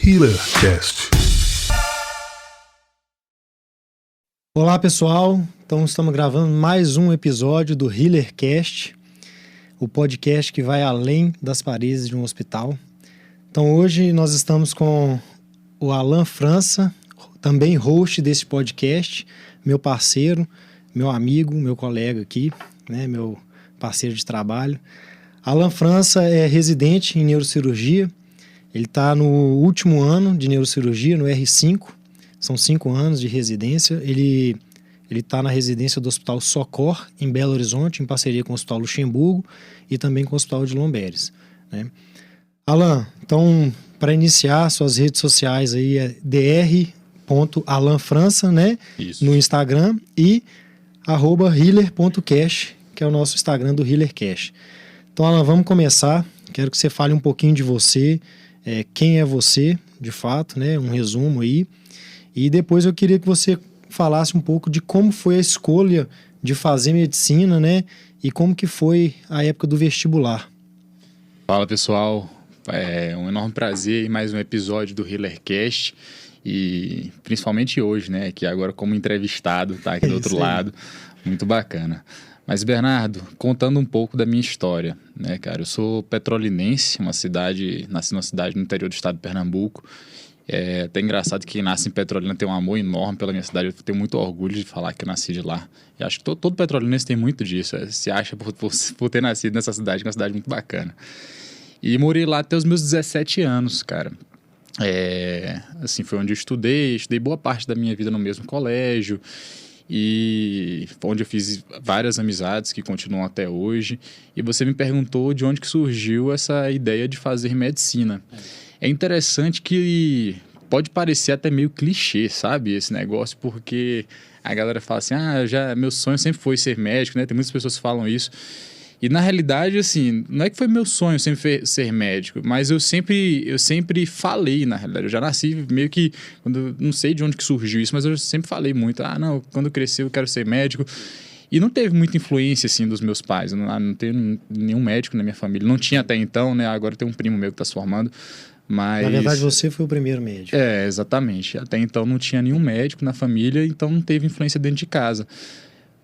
HealerCast. Olá pessoal, então estamos gravando mais um episódio do HealerCast, o podcast que vai além das paredes de um hospital. Então hoje nós estamos com o Alan França, também host desse podcast, meu parceiro, meu amigo, meu colega aqui, né, meu parceiro de trabalho. Alan França é residente em neurocirurgia, ele está no último ano de neurocirurgia, no R5, são 5 anos de residência. Ele está na residência do Hospital Socor, em Belo Horizonte, em parceria com o Hospital Luxemburgo e também com o Hospital de Lomberes, né? Alan, então, para iniciar, suas redes sociais aí é dr.alanfrança, né? Isso. No Instagram e @healer.cash, que é o nosso Instagram do HealerCast. Então, Alan, vamos começar. Quero que você fale um pouquinho de você, quem é você, de fato, né? Um resumo aí. E depois eu queria que você falasse um pouco de como foi a escolha de fazer medicina, né? E como que foi a época do vestibular. Fala, pessoal. É um enorme prazer em mais um episódio do HealerCast. E principalmente hoje, né? Que agora como entrevistado, tá aqui do outro lado. Muito bacana. Mas, Bernardo, contando um pouco da minha história, né, cara? Eu sou petrolinense, nasci numa cidade no interior do estado de Pernambuco. É até engraçado que quem nasce em Petrolina tem um amor enorme pela minha cidade. Eu tenho muito orgulho de falar que eu nasci de lá. E acho que todo petrolinense tem muito disso. Se acha por ter nascido nessa cidade, que é uma cidade muito bacana. E morei lá até os meus 17 anos, cara. Assim, foi onde eu estudei boa parte da minha vida no mesmo colégio. E onde eu fiz várias amizades que continuam até hoje. E você me perguntou de onde que surgiu essa ideia de fazer medicina. É interessante que pode parecer até meio clichê, sabe, esse negócio, porque a galera fala assim, meu sonho sempre foi ser médico, né? Tem muitas pessoas que falam isso. E na realidade, assim, não é que foi meu sonho sempre ser médico, mas eu sempre falei, na realidade. Eu já nasci meio que, não sei de onde que surgiu isso, mas eu sempre falei muito, não, quando eu crescer eu quero ser médico. E não teve muita influência, assim, dos meus pais. Eu não tenho nenhum médico na minha família. Não tinha até então, né? Agora tem um primo meu que está se formando. Mas... Na verdade, você foi o primeiro médico. Exatamente. Até então não tinha nenhum médico na família, então não teve influência dentro de casa.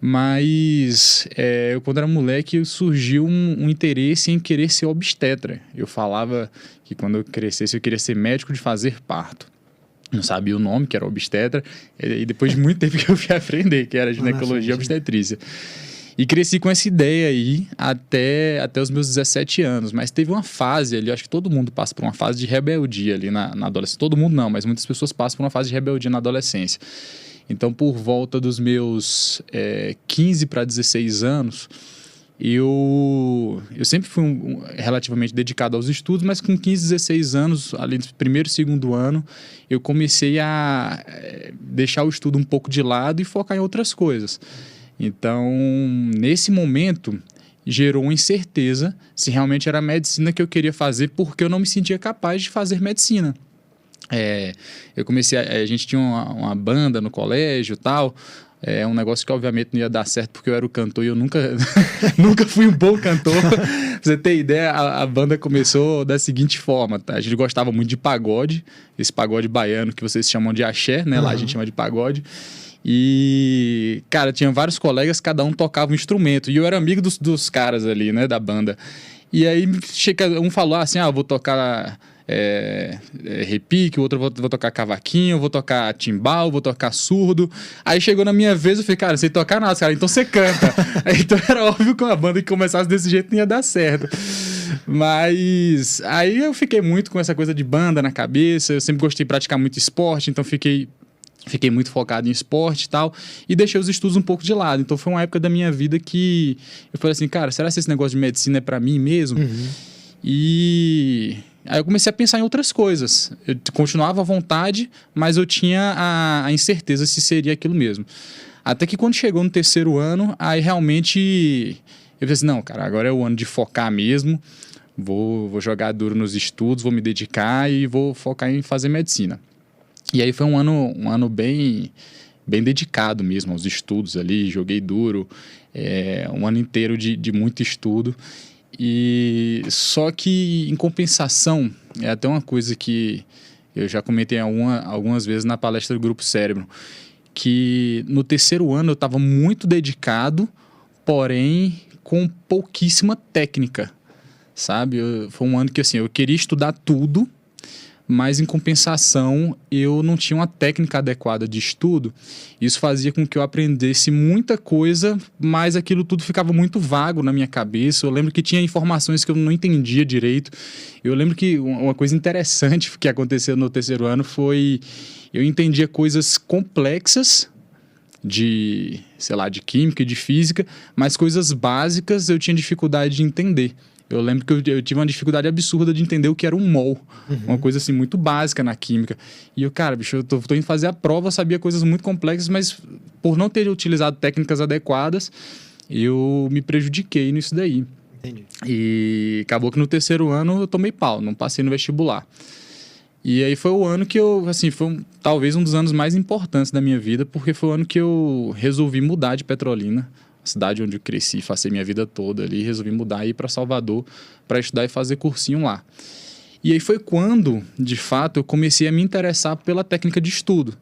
Mas eu, quando era moleque, surgiu um interesse em querer ser obstetra. Eu falava que quando eu crescesse eu queria ser médico de fazer parto. Não sabia o nome, que era obstetra, e depois de muito tempo que eu fui aprender, que era ginecologia e obstetrícia. E cresci com essa ideia aí até os meus 17 anos. Mas teve uma fase ali, acho que todo mundo passa por uma fase de rebeldia ali na adolescência. Todo mundo não, mas muitas pessoas passam por uma fase de rebeldia na adolescência. Então, por volta dos meus 15 para 16 anos, eu sempre fui relativamente dedicado aos estudos, mas com 15, 16 anos, ali no primeiro e segundo ano, eu comecei a deixar o estudo um pouco de lado e focar em outras coisas. Então, nesse momento, gerou uma incerteza se realmente era a medicina que eu queria fazer, porque eu não me sentia capaz de fazer medicina. Eu comecei, a gente tinha uma banda no colégio e tal, um negócio que obviamente não ia dar certo porque eu era o cantor e eu nunca fui um bom cantor. Pra você ter ideia, a banda começou da seguinte forma, tá? A gente gostava muito de pagode, esse pagode baiano que vocês chamam de axé, né? Lá a gente chama de pagode. E, cara, tinha vários colegas, cada um tocava um instrumento. E eu era amigo dos caras ali, né, da banda. E aí, um falou assim, eu vou tocar repique, o outro vou tocar cavaquinho, vou tocar timbal, vou tocar surdo. Aí chegou na minha vez, eu falei, cara, não sei tocar nada, cara, então você canta. Então era óbvio que uma banda que começasse desse jeito não ia dar certo. Mas aí eu fiquei muito com essa coisa de banda na cabeça, eu sempre gostei de praticar muito esporte, então fiquei muito focado em esporte e tal, e deixei os estudos um pouco de lado. Então foi uma época da minha vida que eu falei assim, cara, será que esse negócio de medicina é pra mim mesmo? E aí eu comecei a pensar em outras coisas. Eu continuava à vontade, mas eu tinha a incerteza se seria aquilo mesmo. Até que quando chegou no terceiro ano, aí realmente eu falei assim, não, cara, agora é o ano de focar mesmo, vou jogar duro nos estudos, vou me dedicar e vou focar em fazer medicina. E aí foi um ano bem dedicado mesmo aos estudos ali, joguei duro, um ano inteiro de muito estudo. E só que, em compensação, é até uma coisa que Eu já comentei algumas vezes na palestra do Grupo Cérebro, que no terceiro ano eu estava muito dedicado, porém com pouquíssima técnica, sabe? Foi um ano que assim, eu queria estudar tudo, mas em compensação eu não tinha uma técnica adequada de estudo. Isso fazia com que eu aprendesse muita coisa, mas aquilo tudo ficava muito vago na minha cabeça. Eu lembro que tinha informações que eu não entendia direito. Eu lembro que uma coisa interessante que aconteceu no terceiro ano foi... Eu entendia coisas complexas de, sei lá, de química e de física, mas coisas básicas eu tinha dificuldade de entender. Eu lembro que eu tive uma dificuldade absurda de entender o que era um mol. Uma coisa assim muito básica na química. E eu, cara, bicho, eu tô indo fazer a prova, eu sabia coisas muito complexas, mas por não ter utilizado técnicas adequadas, eu me prejudiquei nisso daí. Entendi. E acabou que no terceiro ano eu tomei pau, não passei no vestibular. E aí foi o ano que eu, assim, talvez um dos anos mais importantes da minha vida, porque foi o ano que eu resolvi mudar de Petrolina, a cidade onde eu cresci, passei minha vida toda ali, resolvi mudar e ir para Salvador para estudar e fazer cursinho lá. E aí foi quando, de fato, eu comecei a me interessar pela técnica de estudo,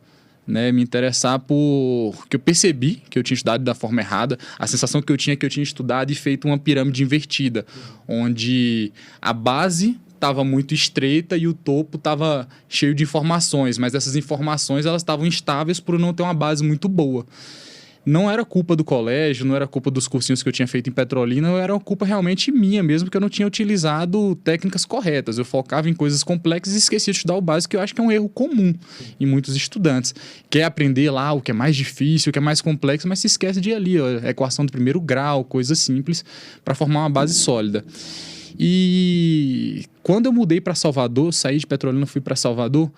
né? Me interessar por... que eu percebi que eu tinha estudado da forma errada, a sensação que eu tinha estudado e feito uma pirâmide invertida, onde a base estava muito estreita e o topo estava cheio de informações, mas essas informações elas estavam instáveis por não ter uma base muito boa. Não era culpa do colégio, não era culpa dos cursinhos que eu tinha feito em Petrolina, era uma culpa realmente minha mesmo, porque eu não tinha utilizado técnicas corretas. Eu focava em coisas complexas e esquecia de estudar o básico, que eu acho que é um erro comum em muitos estudantes. Quer aprender lá o que é mais difícil, o que é mais complexo, mas se esquece de ir ali, ó, equação do primeiro grau, coisas simples, para formar uma base sólida. E quando eu mudei para Salvador, saí de Petrolina, fui para Salvador,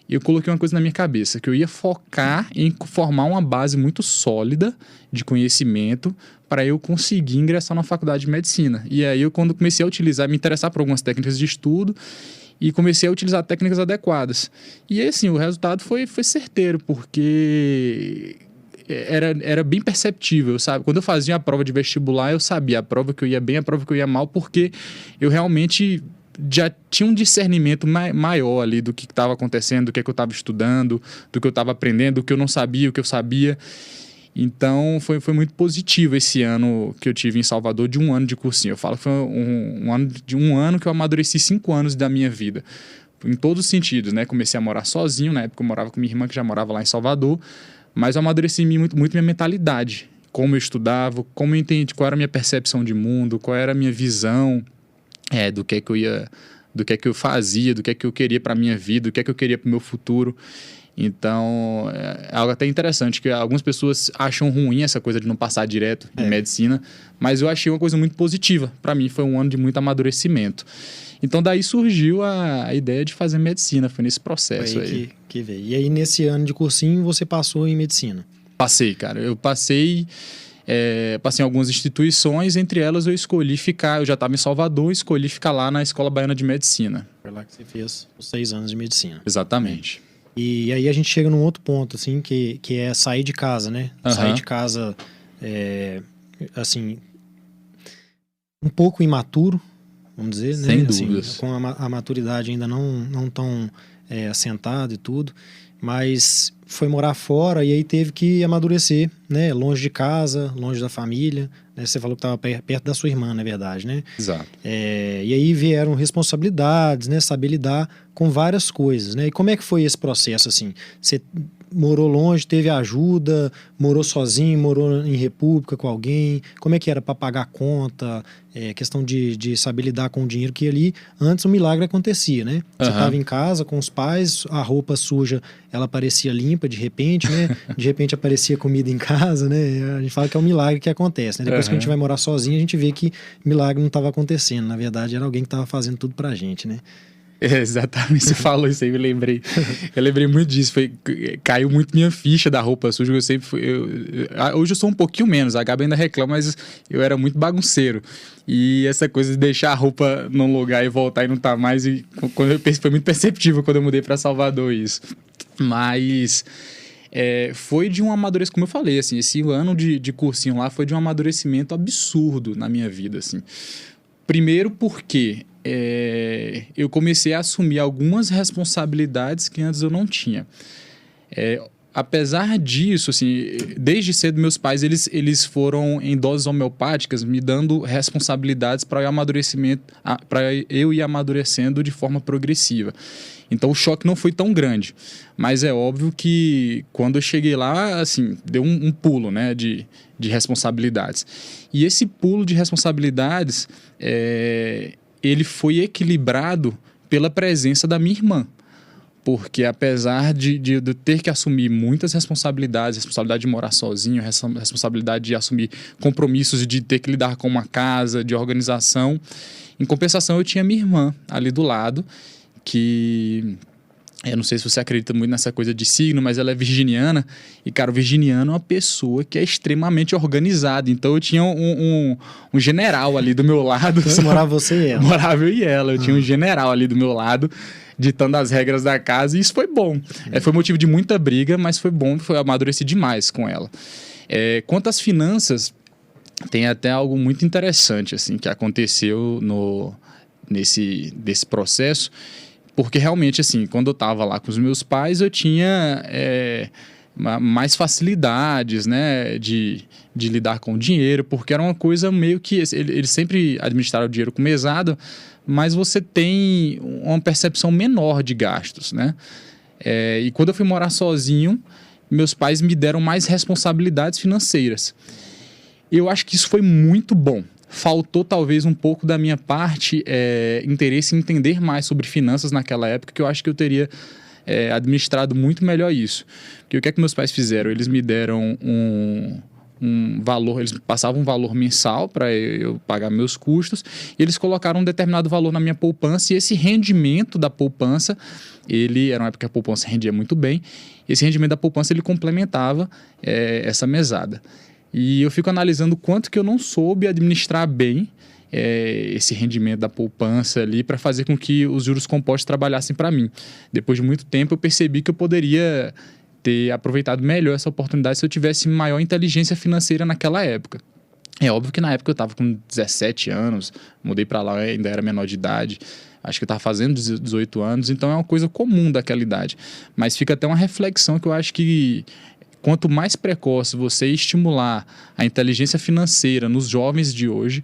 eu coloquei uma coisa na minha cabeça, que eu ia focar em formar uma base muito sólida de conhecimento para eu conseguir ingressar na faculdade de medicina. E aí, quando comecei a utilizar, me interessar por algumas técnicas de estudo e comecei a utilizar técnicas adequadas. E aí, assim, o resultado foi certeiro, porque era bem perceptível, sabe? Quando eu fazia a prova de vestibular, eu sabia a prova que eu ia bem, a prova que eu ia mal, porque eu realmente já tinha um discernimento maior ali do que estava acontecendo, do que eu estava estudando, do que eu estava aprendendo, do que eu não sabia, o que eu sabia. Então, foi muito positivo esse ano que eu tive em Salvador, de um ano de cursinho. Eu falo que foi um ano que eu amadureci 5 anos da minha vida, em todos os sentidos, né? Comecei a morar sozinho, na época eu morava com minha irmã, que já morava lá em Salvador, mas eu amadureci muito minha mentalidade, como eu estudava, como eu entendi, qual era a minha percepção de mundo, qual era a minha visão do que eu fazia, do que eu queria para minha vida, do que eu queria para o meu futuro. Então, é algo até interessante, que algumas pessoas acham ruim essa coisa de não passar direto em medicina, mas eu achei uma coisa muito positiva. Para mim, foi um ano de muito amadurecimento. Então, daí surgiu a ideia de fazer medicina, foi nesse processo aí. Que veio. E aí, nesse ano de cursinho, você passou em medicina? Passei, cara. Eu passei em algumas instituições, entre elas eu escolhi ficar, eu já estava em Salvador, escolhi ficar lá na Escola Baiana de Medicina. Foi lá que você fez os 6 anos de medicina. Exatamente. E aí a gente chega num outro ponto, assim, que é sair de casa, né? Sair de casa, assim, um pouco imaturo, vamos dizer, né? Sem dúvidas. Assim, com a maturidade ainda não tão assentada e tudo, mas foi morar fora e aí teve que amadurecer, né? Longe de casa, longe da família, né? Você falou que estava perto da sua irmã, na verdade, né? Exato. E aí vieram responsabilidades, né? Saber lidar com várias coisas, né? E como é que foi esse processo, assim? Você morou longe, teve ajuda, morou sozinho, morou em república com alguém? Como é que era para pagar a conta? Questão de saber lidar com o dinheiro, que ali antes o milagre acontecia, né? Você estava em casa com os pais, a roupa suja, ela parecia limpa de repente, né? De repente aparecia comida em casa, né? A gente fala que é um milagre que acontece, né? Depois que a gente vai morar sozinho, a gente vê que milagre não estava acontecendo. Na verdade, era alguém que estava fazendo tudo pra gente, né? Exatamente, você falou isso aí, eu lembrei muito disso, caiu muito minha ficha da roupa suja, eu sempre fui, hoje eu sou um pouquinho menos, a Gabi ainda reclama, mas eu era muito bagunceiro, e essa coisa de deixar a roupa num lugar e voltar e não tá mais, foi muito perceptível quando eu mudei para Salvador isso, mas foi de um amadurecimento, como eu falei, assim, esse ano de cursinho lá foi de um amadurecimento absurdo na minha vida, assim. Primeiro porque eu comecei a assumir algumas responsabilidades que antes eu não tinha. Apesar disso, assim, desde cedo meus pais eles foram em doses homeopáticas me dando responsabilidades para eu ir amadurecendo de forma progressiva. Então o choque não foi tão grande, mas é óbvio que quando eu cheguei lá, assim, deu um pulo, né, de responsabilidades. E esse pulo de responsabilidades, ele foi equilibrado pela presença da minha irmã. Porque apesar de eu ter que assumir muitas responsabilidades, responsabilidade de morar sozinho, responsabilidade de assumir compromissos e de ter que lidar com uma casa, de organização, em compensação eu tinha minha irmã ali do lado, que eu não sei se você acredita muito nessa coisa de signo, mas ela é virginiana. E, cara, o virginiano é uma pessoa que é extremamente organizada. Então, eu tinha um general ali do meu lado. Então, morava você e ela? Morava eu e ela. Eu tinha um general ali do meu lado, ditando as regras da casa. E isso foi bom. Foi motivo de muita briga, mas foi bom. Foi amadureci demais com ela. Quanto às finanças, tem até algo muito interessante assim, que aconteceu nesse processo. Porque realmente, assim, quando eu estava lá com os meus pais, eu tinha mais facilidades, né, de lidar com o dinheiro, porque era uma coisa meio que... Eles sempre administraram o dinheiro com mesada, mas você tem uma percepção menor de gastos, né? E quando eu fui morar sozinho, meus pais me deram mais responsabilidades financeiras. Eu acho que isso foi muito bom. Faltou talvez um pouco da minha parte interesse em entender mais sobre finanças naquela época, que eu acho que eu teria administrado muito melhor isso. Porque o que é que meus pais fizeram? Eles me deram um valor, eles passavam um valor mensal para eu pagar meus custos, e eles colocaram um determinado valor na minha poupança, e esse rendimento da poupança, era uma época que a poupança rendia muito bem, esse rendimento da poupança ele complementava essa mesada. E eu fico analisando quanto que eu não soube administrar bem esse rendimento da poupança ali para fazer com que os juros compostos trabalhassem para mim. Depois de muito tempo eu percebi que eu poderia ter aproveitado melhor essa oportunidade se eu tivesse maior inteligência financeira naquela época. É óbvio que na época eu estava com 17 anos, mudei para lá, ainda era menor de idade, acho que eu estava fazendo 18 anos, então é uma coisa comum daquela idade. Mas fica até uma reflexão que eu acho que quanto mais precoce você estimular a inteligência financeira nos jovens de hoje,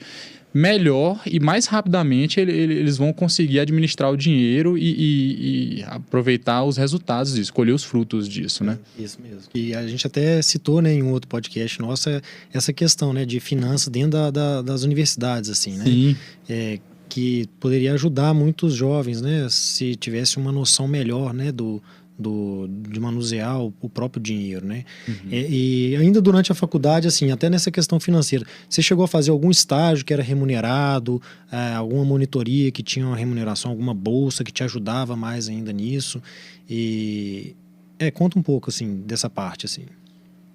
melhor e mais rapidamente eles vão conseguir administrar o dinheiro e aproveitar os resultados disso, colher os frutos disso, né? Isso mesmo. E a gente até citou, né, em um outro podcast nosso essa questão, né, de finanças dentro das universidades, assim, né? Sim. Que poderia ajudar muitos jovens, né, se tivesse uma noção melhor, né, de manusear o próprio dinheiro, né? Uhum. E ainda durante a faculdade, assim, até nessa questão financeira, você chegou a fazer algum estágio que era remunerado, alguma monitoria que tinha uma remuneração, alguma bolsa que te ajudava mais ainda nisso? E conta um pouco, assim, dessa parte, assim.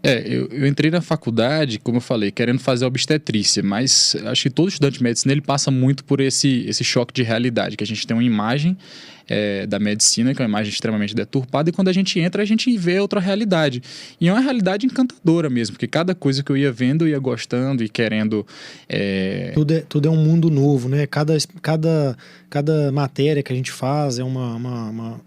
Eu entrei na faculdade, como eu falei, querendo fazer obstetrícia, mas acho que todo estudante de medicina ele passa muito por esse choque de realidade, que a gente tem uma imagem da medicina, que é uma imagem extremamente deturpada, e quando a gente entra, a gente vê outra realidade. E é uma realidade encantadora mesmo, porque cada coisa que eu ia vendo, eu ia gostando e querendo... Tudo é um mundo novo, né? Cada matéria que a gente faz é uma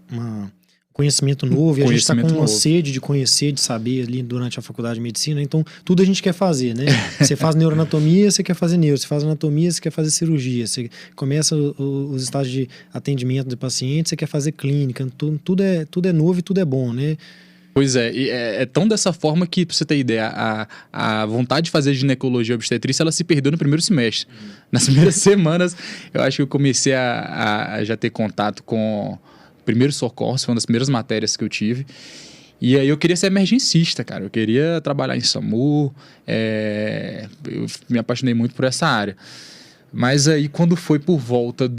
conhecimento novo, e a gente está com uma sede de conhecer, de saber ali durante a faculdade de medicina, então tudo a gente quer fazer, né? Você faz neuroanatomia, você quer fazer você faz anatomia, você quer fazer cirurgia, você começa os estágios de atendimento de pacientes, você quer fazer clínica, tudo é novo e tudo é bom, né? Pois é tão dessa forma que, pra você ter ideia, a vontade de fazer ginecologia e obstetrícia, ela se perdeu no primeiro semestre. Nas primeiras semanas, eu acho que eu comecei a já ter contato com primeiro socorro, foi uma das primeiras matérias que eu tive. E aí eu queria ser emergencista, cara. Eu queria trabalhar em SAMU. Eu me apaixonei muito por essa área. Mas aí quando foi por volta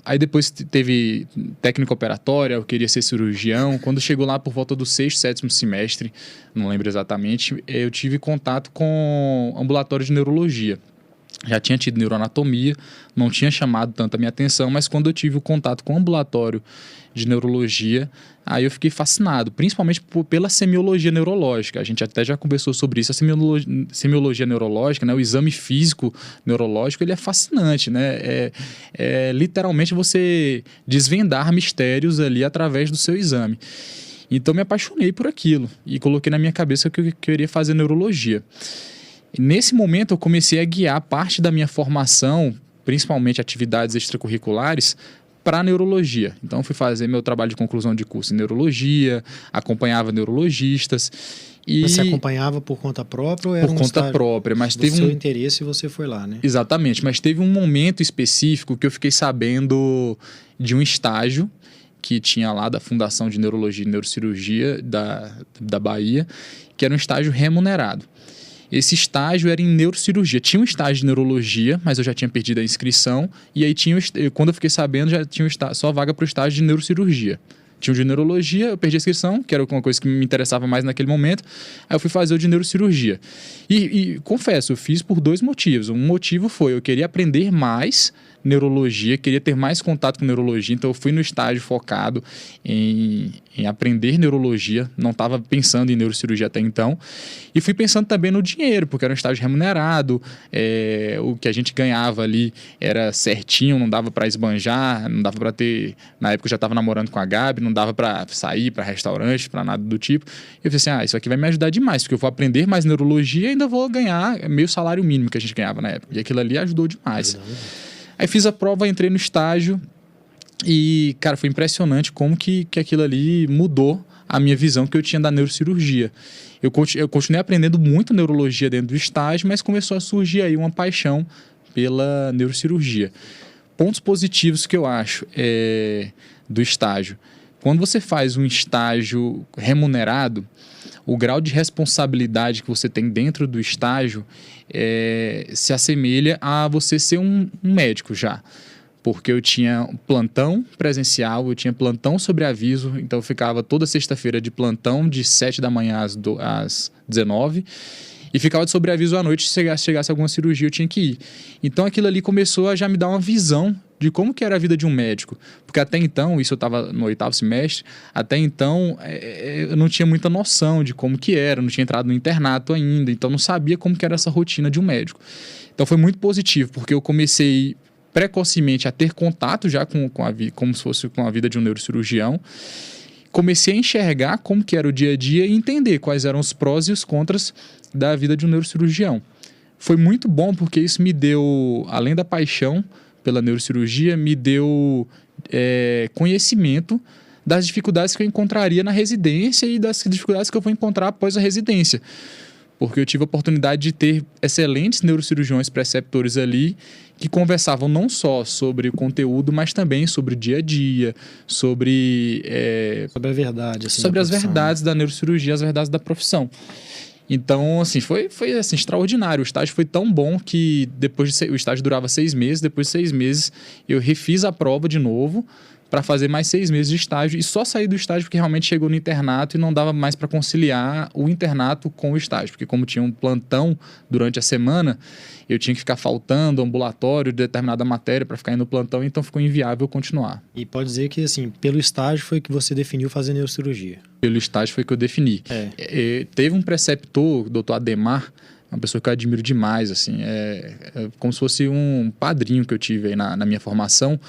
Aí depois teve técnica operatória, eu queria ser cirurgião. Quando chegou lá por volta do 6º, 7º semestre, não lembro exatamente, eu tive contato com ambulatório de neurologia. Já tinha tido neuroanatomia, não tinha chamado tanto a minha atenção, mas quando eu tive o contato com o ambulatório de neurologia, aí eu fiquei fascinado, principalmente pela semiologia neurológica. A gente até já conversou sobre isso. A semiologia neurológica, né, o exame físico neurológico, ele é fascinante, né? É literalmente você desvendar mistérios ali através do seu exame. Então me apaixonei por aquilo e coloquei na minha cabeça que eu queria fazer neurologia. Nesse momento eu comecei a guiar parte da minha formação, principalmente atividades extracurriculares, para neurologia. Então eu fui fazer meu trabalho de conclusão de curso em neurologia, acompanhava neurologistas. E você acompanhava por conta própria ou era por conta própria, mas teve seu interesse e você foi lá, né? Exatamente, mas teve um momento específico que eu fiquei sabendo de um estágio que tinha lá da Fundação de Neurologia e Neurocirurgia da Bahia, que era um estágio remunerado. Esse estágio era em neurocirurgia. Tinha um estágio de neurologia, mas eu já tinha perdido a inscrição. E aí, quando eu fiquei sabendo, já tinha só vaga para o estágio de neurocirurgia. Tinha o de neurologia, eu perdi a inscrição, que era uma coisa que me interessava mais naquele momento. Aí eu fui fazer o de neurocirurgia. E confesso, eu fiz por 2 motivos. Um motivo foi, eu queria aprender mais neurologia, queria ter mais contato com neurologia, então eu fui no estágio focado em aprender neurologia, não estava pensando em neurocirurgia até então, e fui pensando também no dinheiro, porque era um estágio remunerado, o que a gente ganhava ali era certinho, não dava para esbanjar, não dava para ter, na época eu já estava namorando com a Gabi, não dava para sair para restaurante, para nada do tipo, e eu pensei assim, isso aqui vai me ajudar demais, porque eu vou aprender mais neurologia e ainda vou ganhar meio salário mínimo que a gente ganhava na época, e aquilo ali ajudou demais. Aí fiz a prova, entrei no estágio e, cara, foi impressionante como que aquilo ali mudou a minha visão que eu tinha da neurocirurgia. Eu continuei aprendendo muito neurologia dentro do estágio, mas começou a surgir aí uma paixão pela neurocirurgia. Pontos positivos que eu acho do estágio. Quando você faz um estágio remunerado, o grau de responsabilidade que você tem dentro do estágio se assemelha a você ser um médico já. Porque eu tinha plantão presencial, eu tinha plantão sobre aviso, então eu ficava toda sexta-feira de plantão, de 7 da manhã às 19, e ficava de sobreaviso à noite, se chegasse alguma cirurgia eu tinha que ir. Então aquilo ali começou a já me dar uma visão de como que era a vida de um médico. Porque até então, isso eu estava no 8º semestre, até então eu não tinha muita noção de como que era, não tinha entrado no internato ainda, então não sabia como que era essa rotina de um médico. Então foi muito positivo, porque eu comecei precocemente a ter contato já como se fosse com a vida de um neurocirurgião. Comecei a enxergar como que era o dia a dia e entender quais eram os prós e os contras da vida de um neurocirurgião. Foi muito bom porque isso me deu, além da paixão pela neurocirurgia, me deu conhecimento das dificuldades que eu encontraria na residência e das dificuldades que eu vou encontrar após a residência. Porque eu tive a oportunidade de ter excelentes neurocirurgiões preceptores ali que conversavam não só sobre o conteúdo, mas também sobre o dia a dia, sobre a verdade. Assim, sobre as verdades da neurocirurgia, as verdades da profissão. Então, assim, foi assim, extraordinário. O estágio foi tão bom que o estágio durava 6 meses. Depois de 6 meses, eu refiz a prova de novo para fazer mais 6 meses de estágio. E só saí do estágio porque realmente chegou no internato e não dava mais para conciliar o internato com o estágio. Porque como tinha um plantão durante a semana, eu tinha que ficar faltando ambulatório de determinada matéria para ficar indo no plantão, então ficou inviável continuar. E pode dizer que, assim, pelo estágio foi que você definiu fazer neurocirurgia? Pelo estágio foi que eu defini. Teve um preceptor, o doutor Ademar, uma pessoa que eu admiro demais, assim, como se fosse um padrinho que eu tive aí na minha formação,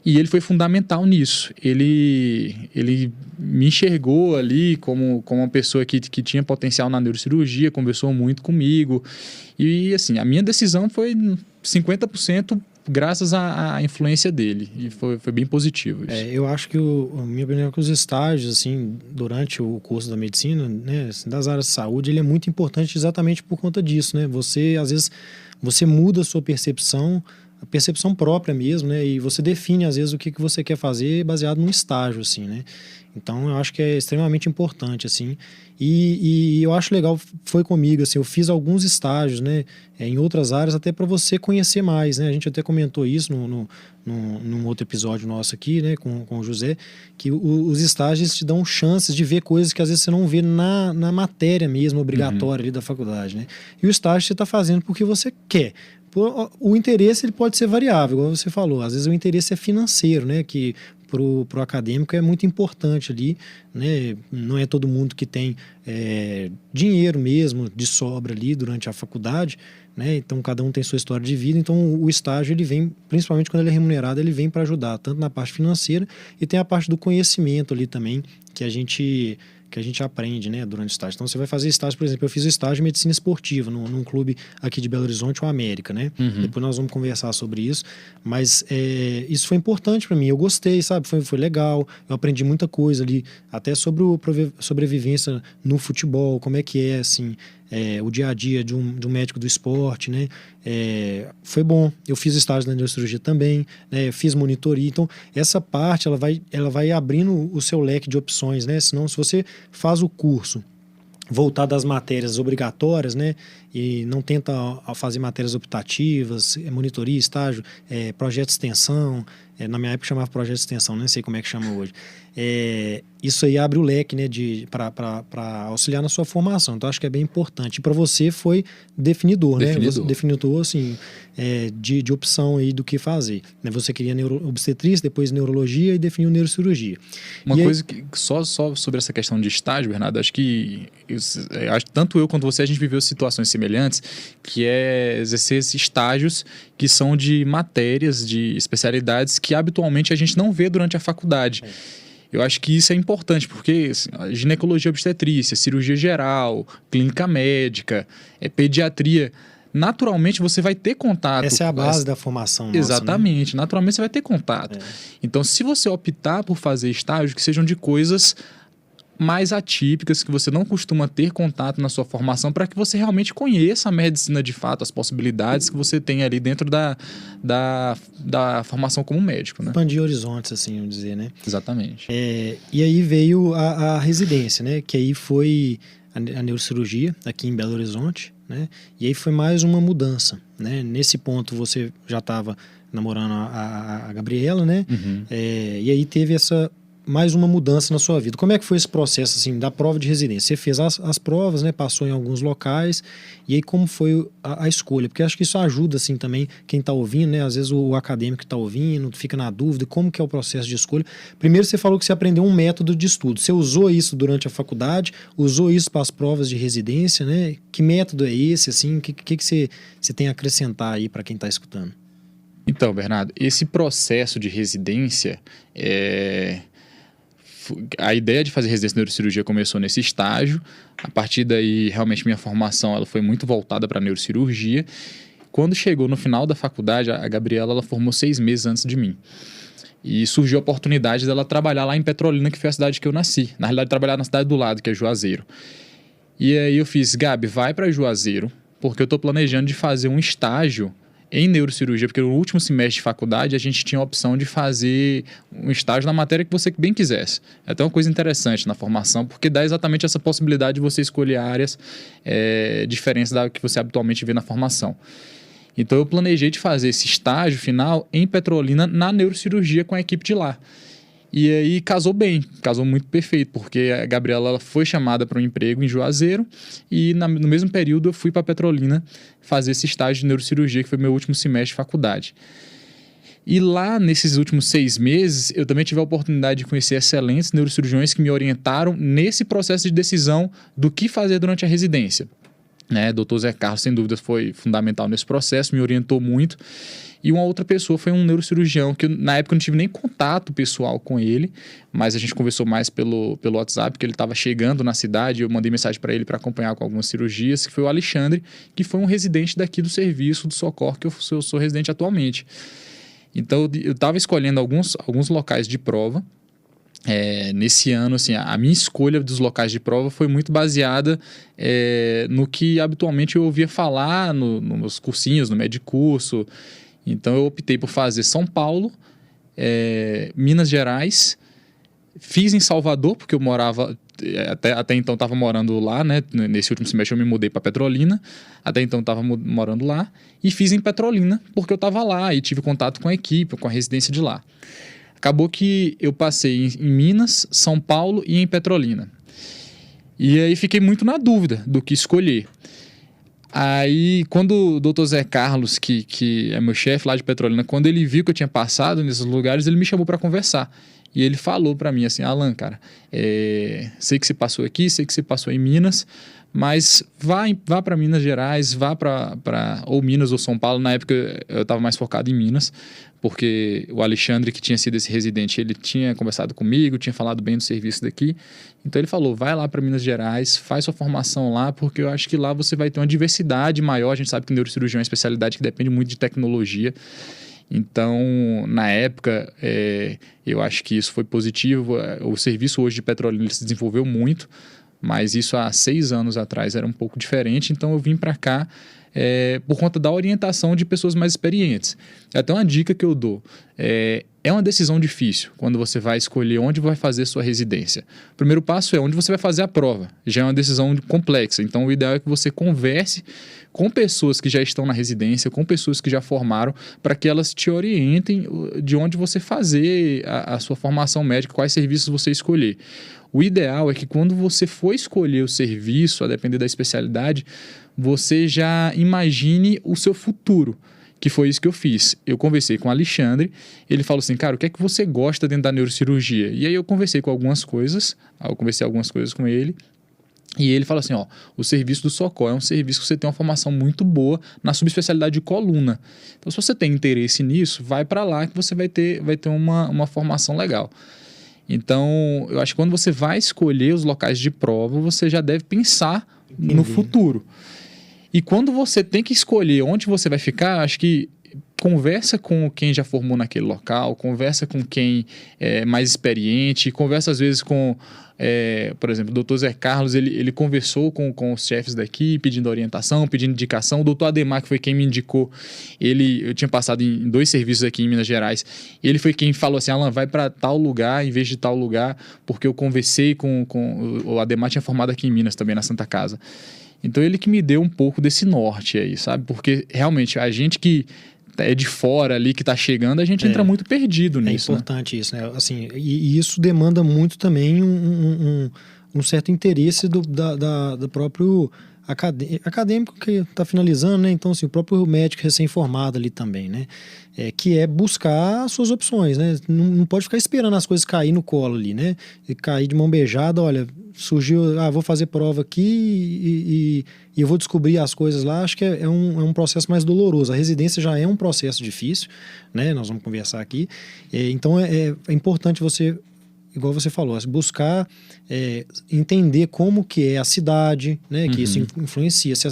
e ele foi fundamental nisso. Ele me enxergou ali como uma pessoa que tinha potencial na neurocirurgia, conversou muito comigo, e assim, a minha decisão foi 50% graças à influência dele, e foi bem positivo isso. Eu acho que a minha opinião é que os estágios, assim, durante o curso da medicina, né, assim, das áreas de saúde, ele é muito importante exatamente por conta disso, né? Você, às vezes, você muda a sua percepção, a percepção própria mesmo, né? E você define, às vezes, o que você quer fazer baseado num estágio, assim, né? Então, eu acho que é extremamente importante, assim. E eu acho legal, foi comigo, assim, eu fiz alguns estágios, né? Em outras áreas, até para você conhecer mais, né? A gente até comentou isso num outro episódio nosso aqui, né? Com o José, que os estágios te dão chances de ver coisas que às vezes você não vê na matéria mesmo, obrigatória ali da faculdade, né? E o estágio você está fazendo porque você quer. O interesse ele pode ser variável, igual você falou. Às vezes o interesse é financeiro, né? Que pro acadêmico é muito importante ali, né? Não é todo mundo que tem dinheiro mesmo de sobra ali durante a faculdade, né? Então cada um tem sua história de vida. Então o estágio ele vem, principalmente quando ele é remunerado, ele vem para ajudar tanto na parte financeira e tem a parte do conhecimento ali também que a gente aprende, né, durante o estágio. Então, você vai fazer estágio, por exemplo, eu fiz o estágio de medicina esportiva num clube aqui de Belo Horizonte, o América, né? Depois nós vamos conversar sobre isso, mas isso foi importante para mim, eu gostei, sabe? Foi legal, eu aprendi muita coisa ali, até sobre sobrevivência no futebol, como é que é, assim, o dia a dia de um médico do esporte, né? Foi bom. Eu fiz estágio na neurocirurgia também, né? Eu fiz monitoria. Então, essa parte, ela vai abrindo o seu leque de opções, né? Senão, se você faz o curso voltado às matérias obrigatórias, né? E não tenta fazer matérias optativas, monitoria, estágio, projeto de extensão, na minha época chamava projeto de extensão, nem sei como é que chama hoje. Isso aí abre o leque, né, para auxiliar na sua formação. Então, acho que é bem importante. E para você foi definidor, né? Definidor, assim, de opção aí do que fazer. Né? Você queria obstetrícia, depois neurologia e definiu neurocirurgia. Uma coisa que, só sobre essa questão de estágio, Bernardo, acho que tanto eu quanto você, a gente viveu situações semelhantes, que é exercer esses estágios que são de matérias, de especialidades que habitualmente a gente não vê durante a faculdade. Eu acho que isso é importante, porque assim, ginecologia obstetrícia, cirurgia geral, clínica médica, pediatria, naturalmente você vai ter contato. Essa é a base da formação nossa, exatamente, né? Naturalmente você vai ter contato. Então, se você optar por fazer estágios que sejam de coisas mais atípicas, que você não costuma ter contato na sua formação, para que você realmente conheça a medicina de fato, as possibilidades que você tem ali dentro da formação como médico, né? Expandir horizontes, assim, vamos dizer, né? Exatamente. E aí veio a residência, né? Que aí foi a neurocirurgia aqui em Belo Horizonte, né? E aí foi mais uma mudança, né? Nesse ponto você já estava namorando a Gabriela, né? E aí teve mais uma mudança na sua vida. Como é que foi esse processo, assim, da prova de residência? Você fez as provas, né? Passou em alguns locais. E aí, como foi a escolha? Porque acho que isso ajuda, assim, também quem está ouvindo, né? Às vezes o acadêmico está ouvindo, fica na dúvida, como que é o processo de escolha. Primeiro, você falou que você aprendeu um método de estudo. Você usou isso durante a faculdade? Usou isso para as provas de residência, né? Que método é esse, assim? O que você tem a acrescentar aí para quem está escutando? Então, Bernardo, esse processo de residência a ideia de fazer residência de neurocirurgia começou nesse estágio. A partir daí, realmente, minha formação ela foi muito voltada para a neurocirurgia. Quando chegou no final da faculdade, a Gabriela ela formou 6 meses antes de mim. E surgiu a oportunidade dela trabalhar lá em Petrolina, que foi a cidade que eu nasci. Na realidade, trabalhar na cidade do lado, que é Juazeiro. E aí eu fiz, Gabi, vai para Juazeiro, porque eu estou planejando de fazer um estágio em neurocirurgia, porque no último semestre de faculdade a gente tinha a opção de fazer um estágio na matéria que você bem quisesse. É até uma coisa interessante na formação, porque dá exatamente essa possibilidade de você escolher áreas diferentes da que você habitualmente vê na formação. Então eu planejei de fazer esse estágio final em Petrolina na neurocirurgia com a equipe de lá. E aí casou bem, casou muito perfeito, porque a Gabriela ela foi chamada para um emprego em Juazeiro e no mesmo período eu fui para Petrolina fazer esse estágio de neurocirurgia, que foi meu último semestre de faculdade. E lá, nesses últimos 6 meses, eu também tive a oportunidade de conhecer excelentes neurocirurgiões que me orientaram nesse processo de decisão do que fazer durante a residência. Dr. Zé Carlos, sem dúvida, foi fundamental nesse processo, me orientou muito. E uma outra pessoa foi um neurocirurgião, que na época eu não tive nem contato pessoal com ele, mas a gente conversou mais pelo WhatsApp, que ele estava chegando na cidade, eu mandei mensagem para ele para acompanhar com algumas cirurgias, que foi o Alexandre, que foi um residente daqui do serviço do Socorro, que eu sou residente atualmente. Então eu estava escolhendo alguns locais de prova. Nesse ano, assim, a minha escolha dos locais de prova foi muito baseada no que habitualmente eu ouvia falar nos cursinhos, no Medicurso. Então eu optei por fazer São Paulo, Minas Gerais, fiz em Salvador, porque eu morava, até então estava morando lá, né? Nesse último semestre eu me mudei para Petrolina, até então estava morando lá, e fiz em Petrolina, porque eu estava lá e tive contato com a equipe, com a residência de lá. Acabou que eu passei em Minas, São Paulo e em Petrolina. E aí fiquei muito na dúvida do que escolher. Aí, quando o doutor Zé Carlos, que é meu chefe lá de Petrolina, quando ele viu que eu tinha passado nesses lugares, ele me chamou para conversar. E ele falou para mim assim, Alan, cara, sei que você passou aqui, sei que você passou em Minas, mas vá para Minas Gerais, vá para ou Minas ou São Paulo. Na época eu estava mais focado em Minas, porque o Alexandre, que tinha sido esse residente, ele tinha conversado comigo, tinha falado bem do serviço daqui. Então ele falou, vai lá para Minas Gerais, faz sua formação lá, porque eu acho que lá você vai ter uma diversidade maior. A gente sabe que neurocirurgião é uma especialidade que depende muito de tecnologia. Então, na época, eu acho que isso foi positivo. O serviço hoje de Petrolina se desenvolveu muito, mas isso há 6 anos atrás era um pouco diferente. Então, eu vim para cá por conta da orientação de pessoas mais experientes. Até uma dica que eu dou. É uma decisão difícil quando você vai escolher onde vai fazer sua residência. O primeiro passo é onde você vai fazer a prova. Já é uma decisão complexa. Então, o ideal é que você converse com pessoas que já estão na residência, com pessoas que já formaram, para que elas te orientem de onde você fazer a sua formação médica, quais serviços você escolher. O ideal é que quando você for escolher o serviço, a depender da especialidade, você já imagine o seu futuro, que foi isso que eu fiz. Eu conversei com o Alexandre, ele falou assim, cara, o que é que você gosta dentro da neurocirurgia? E aí eu conversei algumas coisas com ele, e ele falou assim, o serviço do Socó é um serviço que você tem uma formação muito boa na subespecialidade de coluna. Então, se você tem interesse nisso, vai para lá que você vai ter uma formação legal. Então, eu acho que quando você vai escolher os locais de prova, você já deve pensar no futuro. E quando você tem que escolher onde você vai ficar, acho que conversa com quem já formou naquele local, conversa com quem é mais experiente, conversa às vezes com, por exemplo, o Dr. Zé Carlos, ele conversou com os chefes daqui, pedindo orientação, pedindo indicação. O Dr. Ademar, que foi quem me indicou, eu tinha passado em 2 serviços aqui em Minas Gerais, ele foi quem falou assim, Alan, vai para tal lugar em vez de tal lugar, porque eu conversei com o Ademar, tinha formado aqui em Minas também, na Santa Casa. Então, ele que me deu um pouco desse norte aí, sabe? Porque, realmente, a gente que é de fora ali, que está chegando, a gente entra muito perdido nisso. É importante, né? Isso, né? Assim, e isso demanda muito também um certo interesse do próprio acadêmico que está finalizando, né? Então, assim, o próprio médico recém-formado ali também, né? Que é buscar as suas opções, né? Não pode ficar esperando as coisas cair no colo ali, né? E cair de mão beijada, olha, surgiu, vou fazer prova aqui e eu vou descobrir as coisas lá. Acho que é um processo mais doloroso. A residência já é um processo difícil, né? Nós vamos conversar aqui. Então, é importante você, igual você falou, buscar entender como que é a cidade, né? Que isso influencia. Se a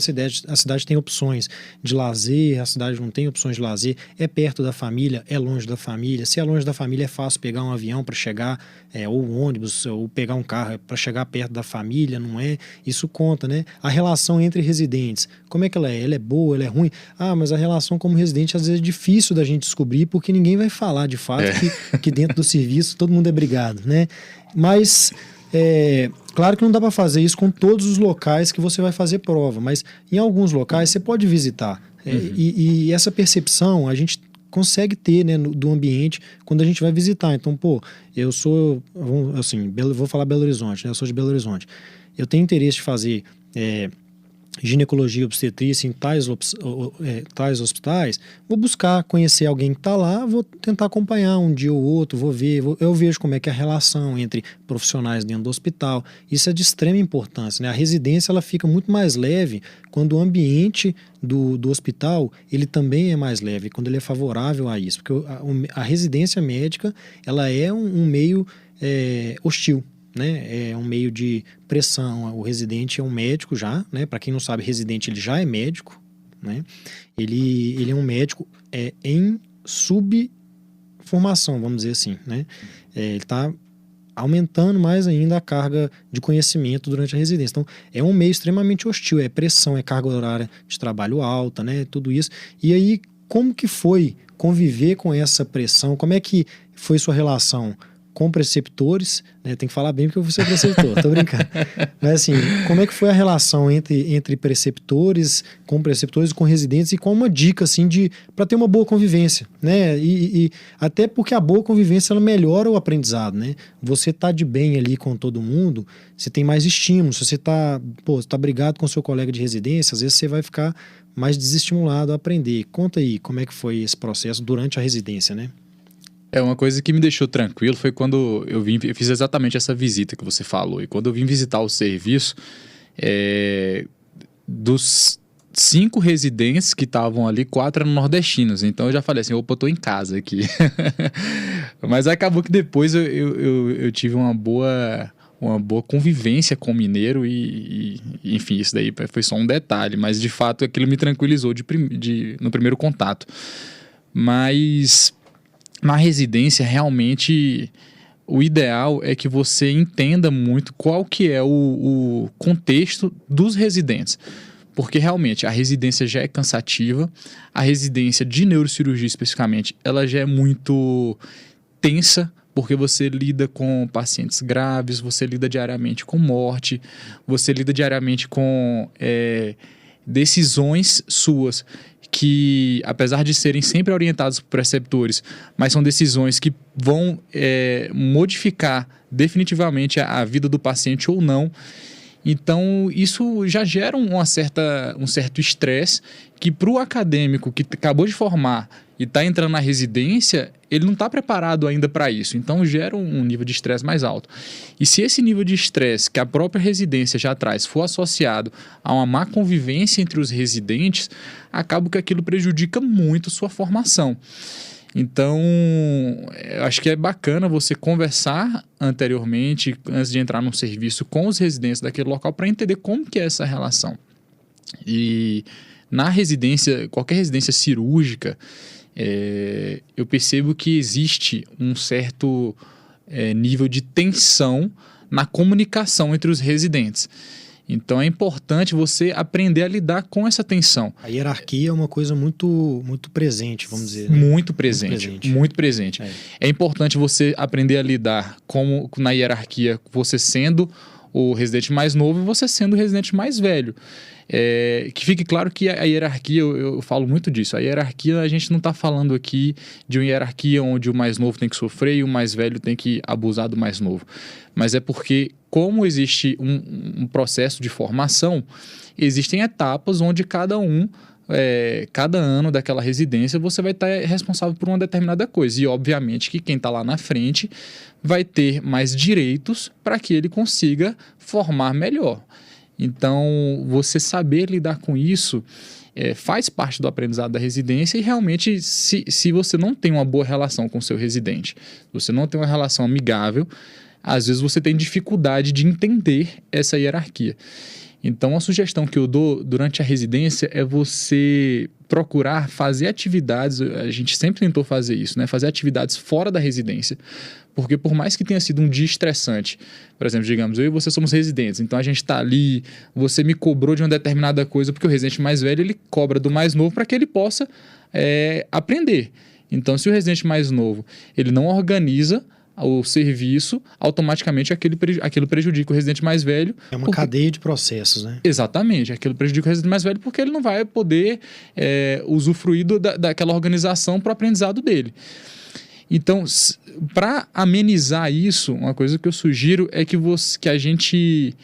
cidade tem opções de lazer, a cidade não tem opções de lazer, é perto da família, é longe da família. Se é longe da família, é fácil pegar um avião para chegar, ou um ônibus, ou pegar um carro para chegar perto da família, não é? Isso conta, né? A relação entre residentes, como é que ela é? Ela é boa, ela é ruim? Mas a relação como residente às vezes é difícil da gente descobrir, porque ninguém vai falar de fato que dentro do serviço todo mundo é brigado, né? Mas claro que não dá para fazer isso com todos os locais que você vai fazer prova, mas em alguns locais você pode visitar. E essa percepção a gente consegue ter, né, do ambiente quando a gente vai visitar. Então, eu sou, assim, vou falar Belo Horizonte, né? Eu sou de Belo Horizonte. Eu tenho interesse de fazer ginecologia e obstetrícia em tais hospitais, vou buscar conhecer alguém que está lá, vou tentar acompanhar um dia ou outro, vou ver, eu vejo como é que é a relação entre profissionais dentro do hospital. Isso é de extrema importância, né? A residência ela fica muito mais leve quando o ambiente do hospital ele também é mais leve, quando ele é favorável a isso, porque a residência médica ela é um meio hostil, né? É um meio de pressão. O residente é um médico já, né? Para quem não sabe, residente ele já é médico, né? Ele é um médico em subformação, vamos dizer assim, né? Ele está aumentando mais ainda a carga de conhecimento durante a residência. Então, é um meio extremamente hostil, é pressão, é carga horária de trabalho alta, né? Tudo isso. E aí, como que foi conviver com essa pressão? Como é que foi sua relação com preceptores, né? Tem que falar bem porque eu vou ser preceptor, tô brincando. Mas assim, como é que foi a relação entre preceptores, com preceptores e com residentes, e com uma dica assim para ter uma boa convivência, né? E até porque a boa convivência ela melhora o aprendizado, né? Você tá de bem ali com todo mundo, você tem mais estímulo. Se você tá brigado com seu colega de residência, às vezes você vai ficar mais desestimulado a aprender. Conta aí como é que foi esse processo durante a residência, né? Uma coisa que me deixou tranquilo foi quando eu fiz exatamente essa visita que você falou. E quando eu vim visitar o serviço, dos 5 residentes que estavam ali, 4 eram nordestinos. Então eu já falei assim, opa, eu tô em casa aqui. Mas acabou que depois eu tive uma boa convivência com o mineiro enfim, isso daí foi só um detalhe. Mas de fato aquilo me tranquilizou no primeiro contato. Mas na residência, realmente, o ideal é que você entenda muito qual que é o contexto dos residentes. Porque, realmente, a residência já é cansativa. A residência de neurocirurgia, especificamente, ela já é muito tensa, porque você lida com pacientes graves, você lida diariamente com morte, você lida diariamente com decisões suas que, apesar de serem sempre orientados por preceptores, mas são decisões que vão modificar definitivamente a vida do paciente ou não. Então, isso já gera um certo estresse que, para o acadêmico que acabou de formar e está entrando na residência, ele não está preparado ainda para isso. Então, gera um nível de estresse mais alto. E se esse nível de estresse que a própria residência já traz for associado a uma má convivência entre os residentes, acaba que aquilo prejudica muito sua formação. Então, eu acho que é bacana você conversar anteriormente, antes de entrar no serviço, com os residentes daquele local para entender como que é essa relação. E na residência, qualquer residência cirúrgica, eu percebo que existe um certo nível de tensão na comunicação entre os residentes. Então é importante você aprender a lidar com essa tensão. A hierarquia é uma coisa muito, muito presente, vamos dizer. Né? Muito presente. É importante você aprender a lidar na hierarquia, você sendo o residente mais novo e você sendo o residente mais velho. Que fique claro que a hierarquia, eu falo muito disso, a hierarquia, a gente não está falando aqui de uma hierarquia onde o mais novo tem que sofrer e o mais velho tem que abusar do mais novo. Mas é porque, como existe um processo de formação, existem etapas onde cada ano daquela residência você vai estar responsável por uma determinada coisa. E, obviamente, que quem está lá na frente vai ter mais direitos para que ele consiga formar melhor. Então, você saber lidar com isso faz parte do aprendizado da residência e realmente, se você não tem uma boa relação com o seu residente, você não tem uma relação amigável, às vezes você tem dificuldade de entender essa hierarquia. Então, a sugestão que eu dou durante a residência é você procurar fazer atividades, a gente sempre tentou fazer isso, né? Fazer atividades fora da residência, porque por mais que tenha sido um dia estressante, por exemplo, digamos, eu e você somos residentes, então a gente está ali, você me cobrou de uma determinada coisa, porque o residente mais velho, ele cobra do mais novo para que ele possa aprender. Então, se o residente mais novo, ele não organiza o serviço, automaticamente aquilo prejudica o residente mais velho. É uma cadeia de processos, né? Exatamente, aquilo prejudica o residente mais velho porque ele não vai poder usufruir daquela organização para o aprendizado dele. Então, para amenizar isso, uma coisa que eu sugiro é que a gente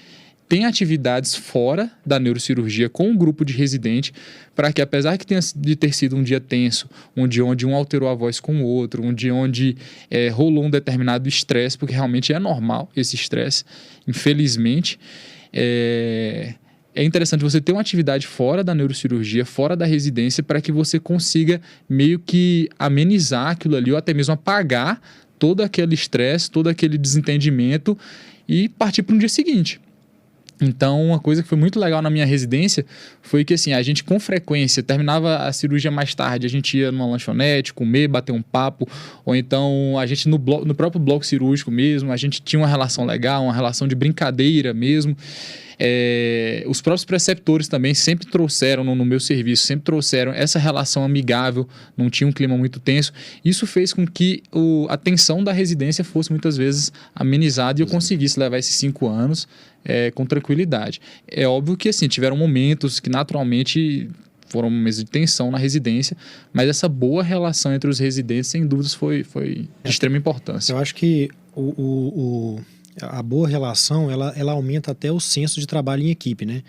tenha atividades fora da neurocirurgia com um grupo de residente, para que, apesar de ter sido um dia tenso, um dia onde um alterou a voz com o outro, um dia onde rolou um determinado estresse, porque realmente é normal esse estresse, infelizmente, é interessante você ter uma atividade fora da neurocirurgia, fora da residência, para que você consiga meio que amenizar aquilo ali, ou até mesmo apagar todo aquele estresse, todo aquele desentendimento e partir para um dia seguinte. Então, uma coisa que foi muito legal na minha residência foi que, assim, a gente com frequência terminava a cirurgia mais tarde, a gente ia numa lanchonete, comer, bater um papo, ou então a gente no próprio bloco cirúrgico mesmo, a gente tinha uma relação legal, uma relação de brincadeira mesmo. Os próprios preceptores também sempre trouxeram no meu serviço, sempre trouxeram essa relação amigável, não tinha um clima muito tenso. Isso fez com que a tensão da residência fosse muitas vezes amenizada e eu conseguisse levar esses 5 anos com tranquilidade. É óbvio que assim, tiveram momentos que naturalmente foram momentos de tensão na residência, mas essa boa relação entre os residentes, sem dúvidas, foi de extrema importância. Eu acho que a boa relação, ela aumenta até o senso de trabalho em equipe, né?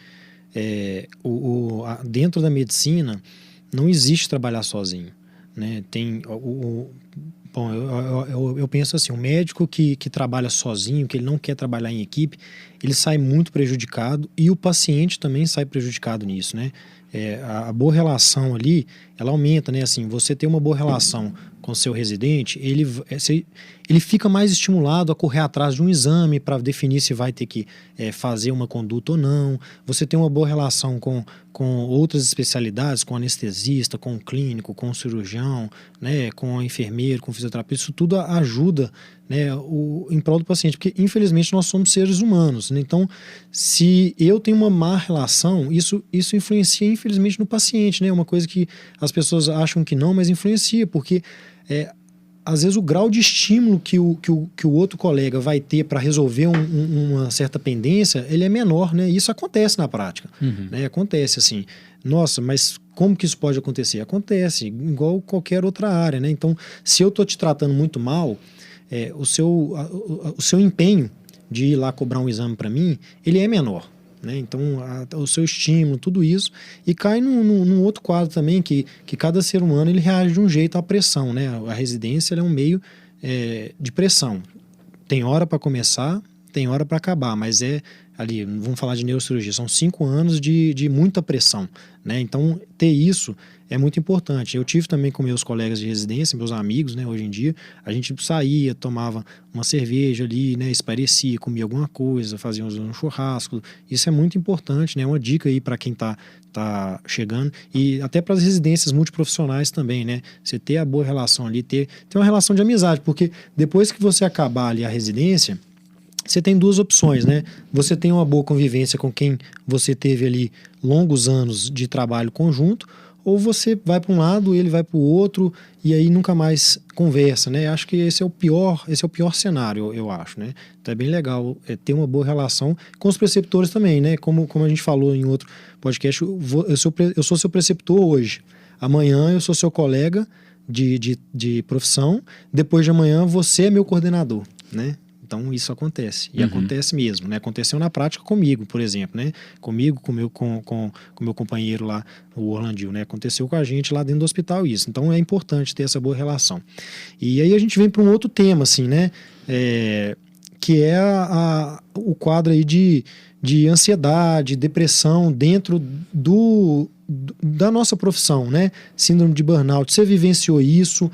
Dentro da medicina, não existe trabalhar sozinho, né? Bom, eu penso assim, o médico que trabalha sozinho, que ele não quer trabalhar em equipe, ele sai muito prejudicado e o paciente também sai prejudicado nisso, né? A boa relação ali, ela aumenta, né? Assim, você ter uma boa relação com o seu residente, ele fica mais estimulado a correr atrás de um exame para definir se vai ter que fazer uma conduta ou não. Você tem uma boa relação com outras especialidades, com o anestesista, com o clínico, com o cirurgião, né? Com o enfermeiro, com o fisioterapeuta. Isso tudo ajuda, né? Em prol do paciente, porque infelizmente nós somos seres humanos, né? Então, se eu tenho uma má relação, isso influencia infelizmente no paciente, né? Uma coisa que as pessoas acham que não, mas influencia, porque às vezes o grau de estímulo que o outro colega vai ter para resolver uma certa pendência, ele é menor, né? Isso acontece na prática, né? Acontece assim, nossa, mas como que isso pode acontecer? Acontece, igual qualquer outra área, né? Então, se eu estou te tratando muito mal, o seu empenho de ir lá cobrar um exame para mim, ele é menor, né? Então, o seu estímulo, tudo isso, e cai num outro quadro também, que cada ser humano ele reage de um jeito à pressão, né? A residência ela é um meio de pressão. Tem hora para começar, tem hora para acabar, mas ali, vamos falar de neurocirurgia, são 5 anos de muita pressão, né? Então, ter isso é muito importante. Eu tive também com meus colegas de residência, meus amigos, né? Hoje em dia, a gente saía, tomava uma cerveja ali, né? Espairecia, comia alguma coisa, fazia um churrasco. Isso é muito importante, né? Uma dica aí para quem tá chegando e até para as residências multiprofissionais também, né? Você ter a boa relação ali, ter uma relação de amizade, porque depois que você acabar ali a residência, você tem 2 opções, né? Você tem uma boa convivência com quem você teve ali longos anos de trabalho conjunto, ou você vai para um lado, ele vai para o outro, e aí nunca mais conversa, né? Acho que esse é o pior cenário, eu acho, né? Então é bem legal ter uma boa relação com os preceptores também, né? Como a gente falou em outro podcast, eu sou seu preceptor hoje. Amanhã eu sou seu colega de profissão, depois de amanhã você é meu coordenador, né? Então isso acontece, e acontece mesmo, né? Aconteceu na prática comigo, por exemplo, né? Comigo, com meu companheiro lá, o Orlandil, né? Aconteceu com a gente lá dentro do hospital isso. Então é importante ter essa boa relação. E aí a gente vem para um outro tema, assim, né? Que é o quadro aí de ansiedade, depressão dentro da nossa profissão, né? Síndrome de burnout. Você vivenciou isso?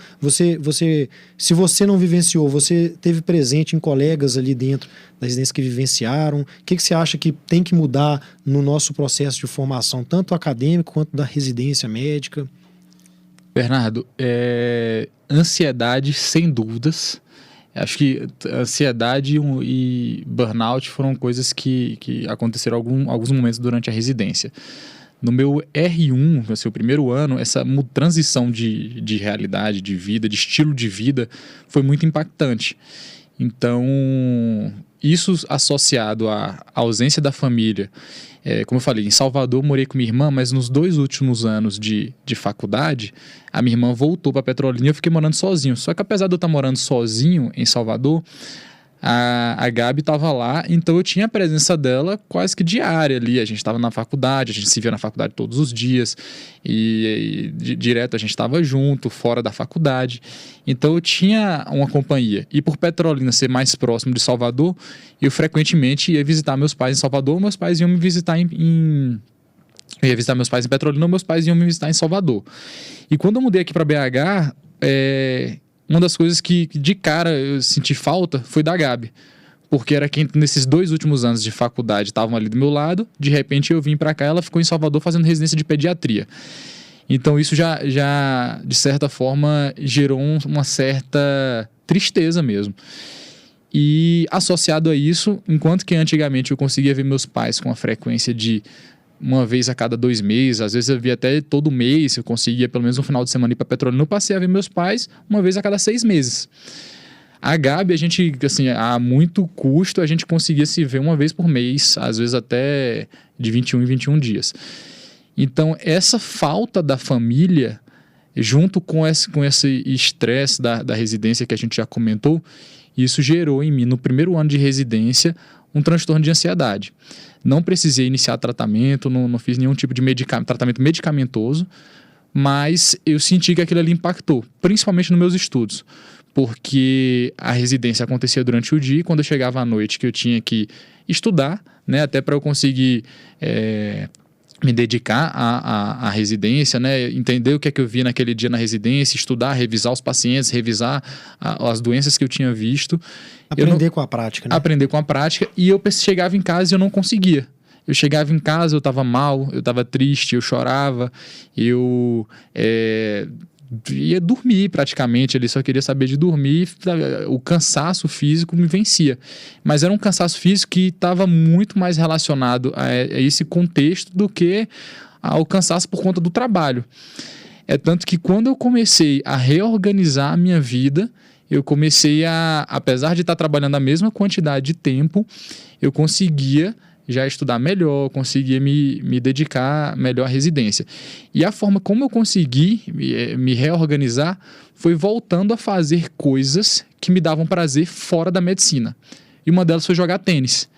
Se você não vivenciou, você teve presente em colegas ali dentro da residência que vivenciaram? O que você acha que tem que mudar no nosso processo de formação, tanto acadêmico quanto da residência médica? Bernardo, ansiedade, sem dúvidas. Acho que ansiedade e burnout foram coisas que aconteceram alguns momentos durante a residência. No meu R1, no seu primeiro ano, essa transição de realidade, de vida, de estilo de vida, foi muito impactante. Então, isso associado à ausência da família, como eu falei, em Salvador eu morei com minha irmã, mas nos 2 últimos anos de faculdade, a minha irmã voltou para Petrolina e eu fiquei morando sozinho. Só que apesar de eu estar morando sozinho em Salvador, a Gabi estava lá, então eu tinha a presença dela quase que diária ali. A gente estava na faculdade, a gente se via na faculdade todos os dias e direto a gente estava junto, fora da faculdade. Então eu tinha uma companhia. E por Petrolina ser mais próximo de Salvador, eu frequentemente ia visitar meus pais em Salvador, meus pais iam me visitar eu ia visitar meus pais em Petrolina, meus pais iam me visitar em Salvador. E quando eu mudei aqui para BH, uma das coisas que de cara eu senti falta foi da Gabi, porque era quem nesses 2 últimos anos de faculdade estavam ali do meu lado. De repente eu vim para cá, ela ficou em Salvador fazendo residência de pediatria. Então isso já de certa forma gerou uma certa tristeza mesmo. E associado a isso, enquanto que antigamente eu conseguia ver meus pais com a frequência de uma vez a cada 2 meses, às vezes eu via até todo mês, eu conseguia pelo menos um final de semana ir para Petrolina, eu passei a ver meus pais uma vez a cada 6 meses. A Gabi, a gente, assim, a muito custo, a gente conseguia se ver uma vez por mês, às vezes até de 21 em 21 dias. Então, essa falta da família, junto com esse estresse da residência que a gente já comentou, isso gerou em mim, no primeiro ano de residência, um transtorno de ansiedade. Não precisei iniciar tratamento, não fiz nenhum tipo de tratamento medicamentoso, mas eu senti que aquilo ali impactou, principalmente nos meus estudos, porque a residência acontecia durante o dia e quando eu chegava à noite que eu tinha que estudar, né, até para eu conseguir me dedicar à residência, né, entender o que é que eu vi naquele dia na residência, estudar, revisar os pacientes, revisar as doenças que eu tinha visto. Aprender com a prática, né? Aprender com a prática, e eu chegava em casa e eu não conseguia. Eu chegava em casa, eu estava mal, eu estava triste, eu chorava, eu ia dormir praticamente, ele só queria saber de dormir, o cansaço físico me vencia. Mas era um cansaço físico que estava muito mais relacionado a esse contexto do que ao cansaço por conta do trabalho. É tanto que quando eu comecei a reorganizar a minha vida, eu comecei apesar de estar trabalhando a mesma quantidade de tempo, eu conseguia já estudar melhor, conseguia me dedicar melhor à residência. E a forma como eu consegui me reorganizar foi voltando a fazer coisas que me davam prazer fora da medicina. E uma delas foi jogar tênis.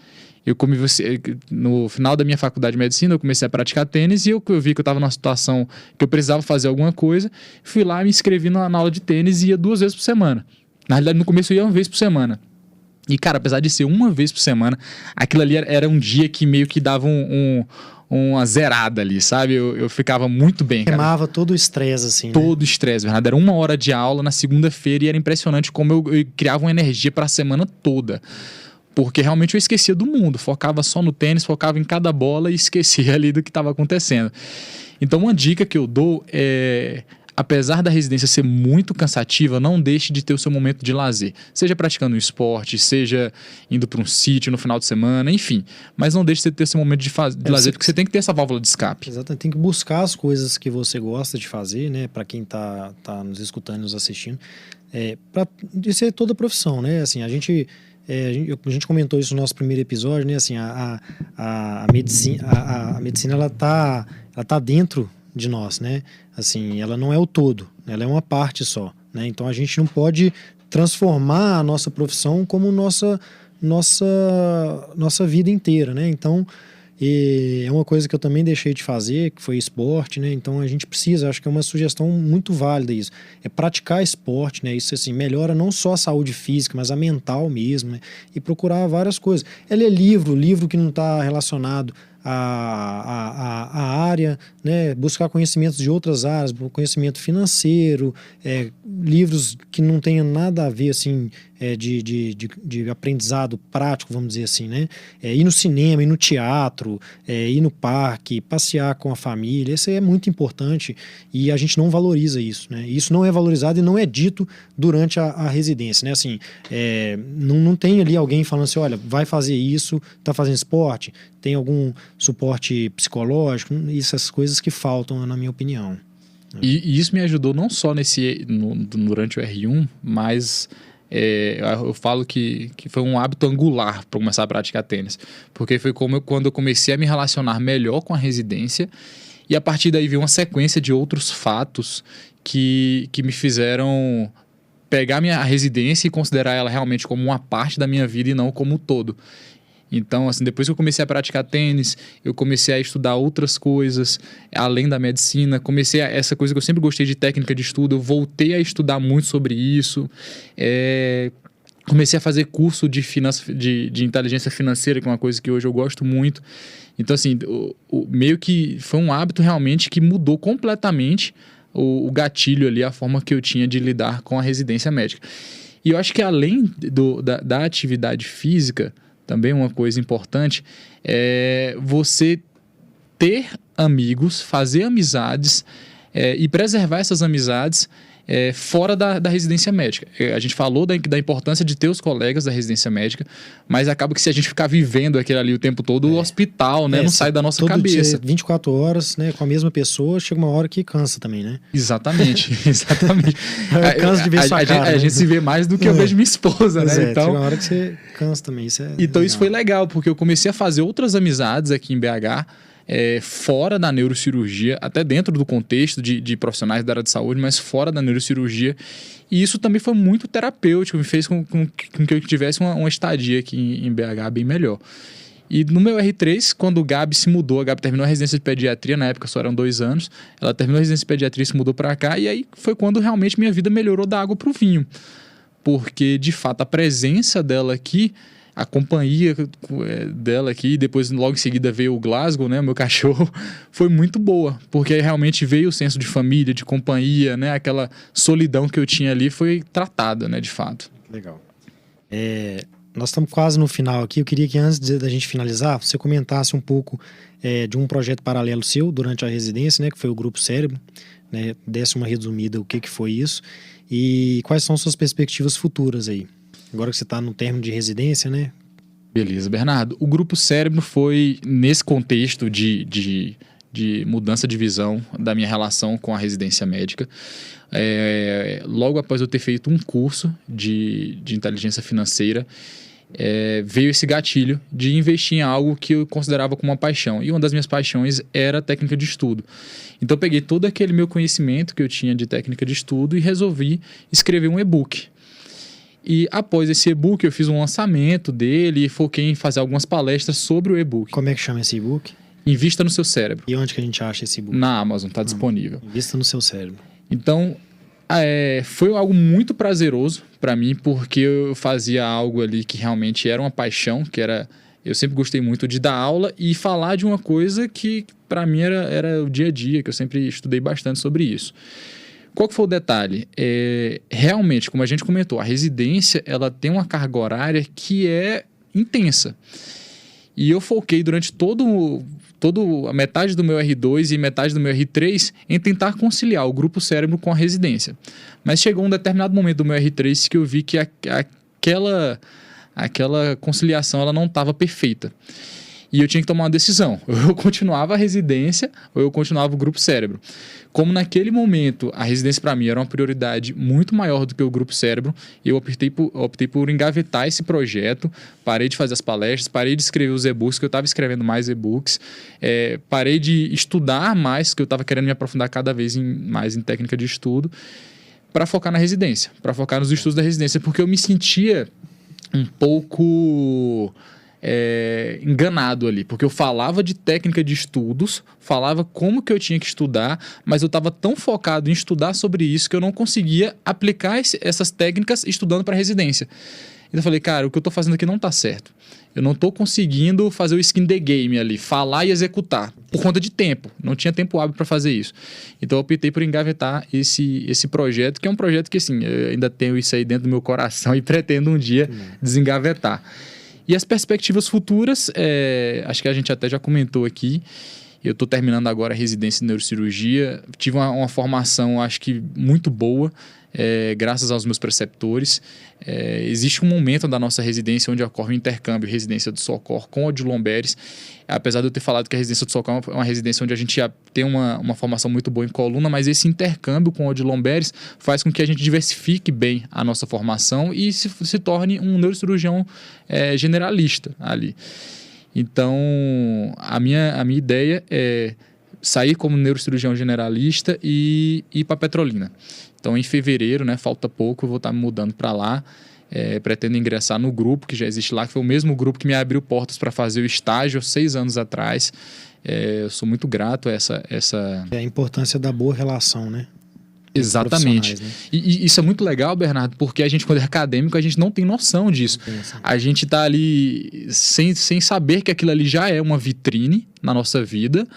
No final da minha faculdade de medicina, eu comecei a praticar tênis e eu vi que eu estava numa situação que eu precisava fazer alguma coisa, fui lá, me inscrevi na aula de tênis e ia 2 vezes por semana. Na realidade, no começo eu ia 1 vez por semana. E, cara, apesar de ser 1 vez por semana, aquilo ali era um dia que meio que dava uma zerada ali, sabe? Eu ficava muito bem, cara. Queimava todo o estresse, assim, todo o estresse, Bernardo. Era 1 hora de aula na segunda-feira e era impressionante como eu criava uma energia para a semana toda. Porque realmente eu esquecia do mundo, focava só no tênis, focava em cada bola e esquecia ali do que estava acontecendo. Então, uma dica que eu dou é: apesar da residência ser muito cansativa, não deixe de ter o seu momento de lazer. Seja praticando um esporte, seja indo para um sítio no final de semana, enfim. Mas não deixe de ter esse momento de lazer, porque você tem que ter essa válvula de escape. Exatamente. Tem que buscar as coisas que você gosta de fazer, né? Para quem tá nos escutando e nos assistindo. Isso é toda a profissão, né? Assim, a gente comentou isso no nosso primeiro episódio, né? Assim, a medicina ela tá dentro de nós, né? Assim, ela não é o todo, ela é uma parte só, né? Então a gente não pode transformar a nossa profissão como nossa vida inteira, né? Então é uma coisa que eu também deixei de fazer, que foi esporte, né? Então a gente precisa, acho que é uma sugestão muito válida isso, é praticar esporte, né? Isso assim melhora não só a saúde física, mas a mental mesmo, né? E procurar várias coisas. É ler livro que não está relacionado a área, né? Buscar conhecimentos de outras áreas, conhecimento financeiro, livros que não tenham nada a ver assim, de aprendizado prático, vamos dizer assim, né? Ir no cinema, ir no teatro, ir no parque, passear com a família, isso aí é muito importante e a gente não valoriza isso, né? Isso não é valorizado e não é dito durante a residência, né? Assim, não tem ali alguém falando assim, olha, vai fazer isso, tá fazendo esporte, tem algum suporte psicológico, essas coisas que faltam, na minha opinião. E isso me ajudou não só durante o R1, mas eu falo que foi um hábito angular para começar a praticar tênis. Porque foi quando eu comecei a me relacionar melhor com a residência e a partir daí veio uma sequência de outros fatos que me fizeram pegar a residência e considerar ela realmente como uma parte da minha vida e não como um todo. Então, assim, depois que eu comecei a praticar tênis, eu comecei a estudar outras coisas, além da medicina. Essa coisa que eu sempre gostei de técnica de estudo, eu voltei a estudar muito sobre isso. Comecei a fazer curso de inteligência financeira, que é uma coisa que hoje eu gosto muito. Então, assim, meio que foi um hábito realmente que mudou completamente o gatilho ali, a forma que eu tinha de lidar com a residência médica. E eu acho que além da atividade física, também uma coisa importante é você ter amigos, fazer amizades e preservar essas amizades fora da residência médica. A gente falou da importância de ter os colegas da residência médica, mas acaba que se a gente ficar vivendo aquele ali o tempo todo, o hospital, né, não sai da nossa cabeça. Dia, 24 horas, né, com a mesma pessoa, chega uma hora que cansa também, né? Exatamente, exatamente. Cansa de ver sua cara. A gente se vê mais do que eu vejo minha esposa, né? Então, chega uma hora que você cansa também. Isso então isso foi legal, porque eu comecei a fazer outras amizades aqui em BH, fora da neurocirurgia, até dentro do contexto de profissionais da área de saúde, mas fora da neurocirurgia. E isso também foi muito terapêutico, me fez com que eu tivesse uma estadia aqui em BH bem melhor. E no meu R3, quando o Gabi se mudou, a Gabi terminou a residência de pediatria, na época só eram 2 anos, ela terminou a residência de pediatria e se mudou para cá, e aí foi quando realmente minha vida melhorou da água para o vinho. Porque, de fato, a presença dela aqui, a companhia dela aqui, depois logo em seguida veio o Glasgow, né, meu cachorro, foi muito boa, porque aí realmente veio o senso de família, de companhia, né, aquela solidão que eu tinha ali foi tratada, né, de fato. Legal. Nós estamos quase no final aqui, eu queria que antes da gente finalizar, você comentasse um pouco de um projeto paralelo seu durante a residência, né, que foi o Grupo Cérebro, né, desse uma resumida o que foi isso e quais são suas perspectivas futuras aí. Agora que você está no término de residência, né? Beleza, Bernardo. O Grupo Cérebro foi nesse contexto de mudança de visão da minha relação com a residência médica. Logo após eu ter feito um curso de inteligência financeira, veio esse gatilho de investir em algo que eu considerava como uma paixão. E uma das minhas paixões era a técnica de estudo. Então eu peguei todo aquele meu conhecimento que eu tinha de técnica de estudo e resolvi escrever um e-book. E após esse e-book, eu fiz um lançamento dele e foquei em fazer algumas palestras sobre o e-book. Como é que chama esse e-book? Invista no seu cérebro. E onde que a gente acha esse e-book? Na Amazon, está disponível. Invista no seu cérebro. Então, foi algo muito prazeroso para mim, porque eu fazia algo ali que realmente era uma paixão, que era... Eu sempre gostei muito de dar aula e falar de uma coisa que para mim era o dia a dia, que eu sempre estudei bastante sobre isso. Qual que foi o detalhe? Realmente, como a gente comentou, a residência ela tem uma carga horária que é intensa. E eu foquei durante a metade do meu R2 e metade do meu R3 em tentar conciliar o Grupo Cérebro com a residência. Mas chegou um determinado momento do meu R3 que eu vi que aquela conciliação ela não estava perfeita. E eu tinha que tomar uma decisão. Ou eu continuava a residência ou eu continuava o Grupo Cérebro. Como naquele momento a residência para mim era uma prioridade muito maior do que o Grupo Cérebro, eu optei por engavetar esse projeto, parei de fazer as palestras, parei de escrever os e-books, que eu estava escrevendo mais e-books, parei de estudar mais, que eu estava querendo me aprofundar cada vez mais em técnica de estudo, para focar na residência, para focar nos estudos da residência, porque eu me sentia um pouco... enganado ali, porque eu falava de técnica de estudos, falava como que eu tinha que estudar, mas eu estava tão focado em estudar sobre isso que eu não conseguia aplicar essas técnicas estudando para residência. Então eu falei, cara, o que eu estou fazendo aqui não está certo. Eu não estou conseguindo fazer o skin the game ali, falar e executar, por conta de tempo. Não tinha tempo hábil para fazer isso. Então eu optei por engavetar esse projeto, que é um projeto que assim, eu ainda tenho isso aí dentro do meu coração e pretendo um dia desengavetar. E as perspectivas futuras, acho que a gente até já comentou aqui, eu estou terminando agora a residência em neurocirurgia, tive uma formação, acho que muito boa, graças aos meus preceptores. Existe um momento da nossa residência onde ocorre o intercâmbio residência do Socor com a de Lomberes. Apesar de eu ter falado que a residência do Socor é uma residência onde a gente já tem uma formação muito boa em coluna, mas esse intercâmbio com a de Lomberes faz com que a gente diversifique bem a nossa formação e se torne um neurocirurgião generalista ali. Então, a minha ideia é sair como neurocirurgião generalista e ir para Petrolina. Então, em fevereiro, né, falta pouco, eu vou estar me mudando para lá. Pretendo ingressar no grupo que já existe lá, que foi o mesmo grupo que me abriu portas para fazer o estágio 6 anos atrás. Eu sou muito grato a essa... A importância da boa relação, né? Exatamente. Né? E isso é muito legal, Bernardo, porque a gente, quando é acadêmico, a gente não tem noção disso. A gente está ali sem saber que aquilo ali já é uma vitrine na nossa vida.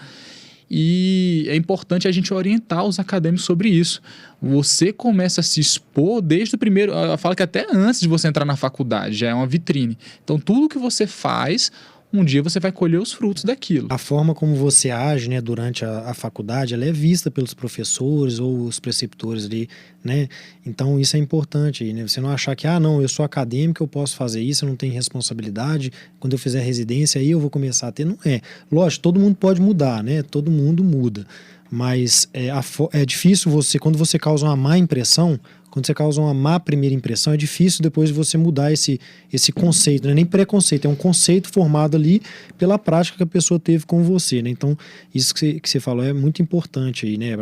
E é importante a gente orientar os acadêmicos sobre isso. Você começa a se expor desde o primeiro... Eu falo que até antes de você entrar na faculdade já é uma vitrine. Então, tudo que você faz, um dia você vai colher os frutos daquilo. A forma como você age, né, durante a faculdade, ela é vista pelos professores ou os preceptores ali, né? Então isso é importante, né? Você não achar que, não, eu sou acadêmico, eu posso fazer isso, eu não tenho responsabilidade, quando eu fizer residência aí eu vou começar a ter. Não é. Lógico, todo mundo pode mudar, né? Todo mundo muda. Mas é difícil quando você causa uma má impressão, quando você causa uma má primeira impressão, é difícil depois você mudar esse conceito, não é nem preconceito, é um conceito formado ali pela prática que a pessoa teve com você, né? Então, isso que você falou é muito importante aí, né?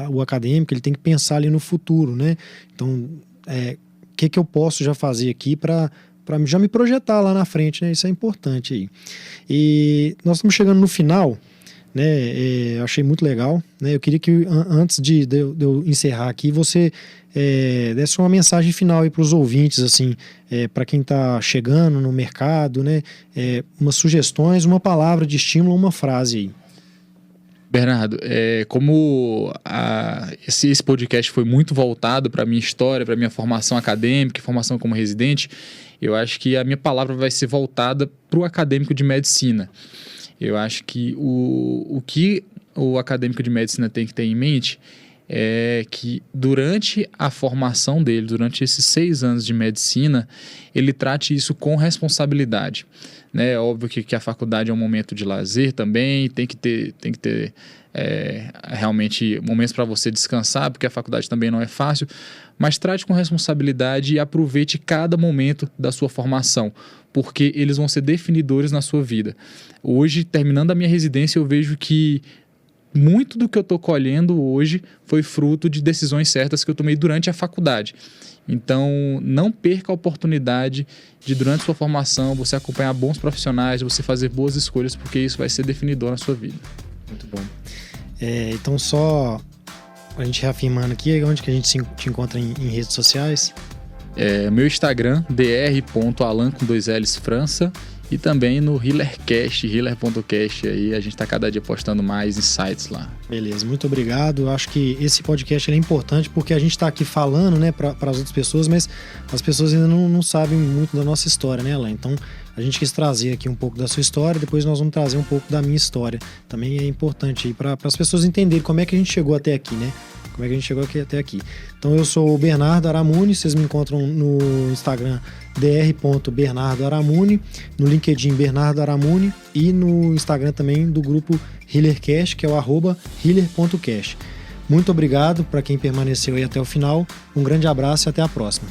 O acadêmico, ele tem que pensar ali no futuro, né? Então, o que eu posso já fazer aqui para já me projetar lá na frente, né? Isso é importante aí. E nós estamos chegando no final, né? Achei muito legal, né? Eu queria que antes de eu encerrar aqui, você desse uma mensagem final aí para os ouvintes, assim, para quem está chegando no mercado, né? Umas sugestões, uma palavra de estímulo, uma frase aí. Bernardo, como esse podcast foi muito voltado para a minha história, para a minha formação acadêmica, formação como residente, eu acho que a minha palavra vai ser voltada para o acadêmico de medicina. Eu acho que o que o acadêmico de medicina tem que ter em mente é que durante a formação dele, durante esses 6 anos de medicina, ele trate isso com responsabilidade, né? É óbvio que a faculdade é um momento de lazer também, tem que ter realmente momentos para você descansar, porque a faculdade também não é fácil, mas trate com responsabilidade e aproveite cada momento da sua formação, porque eles vão ser definidores na sua vida. Hoje, terminando a minha residência, eu vejo que muito do que eu estou colhendo hoje foi fruto de decisões certas que eu tomei durante a faculdade. Então, não perca a oportunidade de, durante sua formação, você acompanhar bons profissionais, você fazer boas escolhas, porque isso vai ser definidor na sua vida. Muito bom. Então, só a gente reafirmando aqui, onde que a gente te encontra em redes sociais? Meu Instagram, dr.alan com 2 L's França, e também no HealerCast, healer.cast, aí a gente está cada dia postando mais insights lá. Beleza, muito obrigado. Eu acho que esse podcast é importante porque a gente está aqui falando, né, para as outras pessoas, mas as pessoas ainda não sabem muito da nossa história, né, Alan? Então a gente quis trazer aqui um pouco da sua história, depois nós vamos trazer um pouco da minha história. Também é importante para as pessoas entenderem como é que a gente chegou até aqui, né? Como é que a gente chegou até aqui. Então eu sou o Bernardo Aramuni, vocês me encontram no Instagram dr.bernardoaramuni, no LinkedIn Bernardo Aramuni e no Instagram também do grupo HealerCast, que é o @healer.cast. Muito obrigado para quem permaneceu aí até o final, um grande abraço e até a próxima.